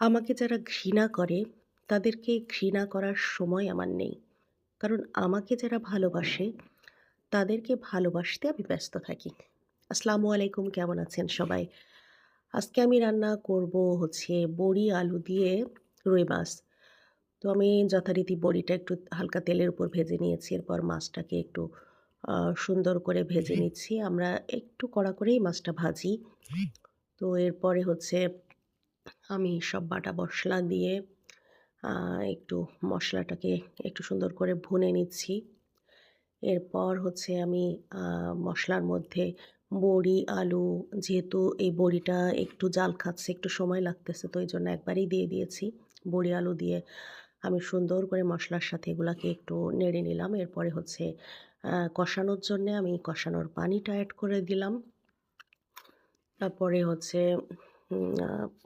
আমাকে যারা ঘৃণা করে, তাদেরকে ঘৃণা করার সময় আমার নেই। কারণ আমাকে যারা ভালোবাসে, তাদেরকে ভালোবাসতে আমি ব্যস্ত থাকি। আসসালামু আলাইকুম, কেমন আছেন সবাই? আজকে আমি রান্না করব হচ্ছে বড়ি, আলু দিয়ে রুই মাছ। তো আমি যথারীতি বড়িটা একটু হালকা তেলের উপর ভেজে নিয়েছি। এরপর মাছটাকে একটু আ সুন্দর করে ভেজে নিচ্ছি। আমরা একটু কড়া করেই মাছটা ভাজি। তো এরপরে হচ্ছে আমি সব বাটা মসলা দিয়ে আ একটু মসলাটাকে একটু সুন্দর করে ভুনে নিচ্ছি। এরপর হচ্ছে আমি আ মসলার মধ্যে বড়ি, আলু যেহেতু এই বড়িটা একটু জাল খাচ্ছে, একটু সময় লাগতেছে তো এইজন্য একবারেই দিয়ে দিয়েছি। বড়ি, আলু দিয়ে আমি সুন্দর করে মসলার সাথে এগুলাকে একটু নেড়ে নিলাম। এরপরে হচ্ছে কষানোর জন্যে আমি কষানোর পানিটা এড করে দিলাম। তারপরে হচ্ছে উম আ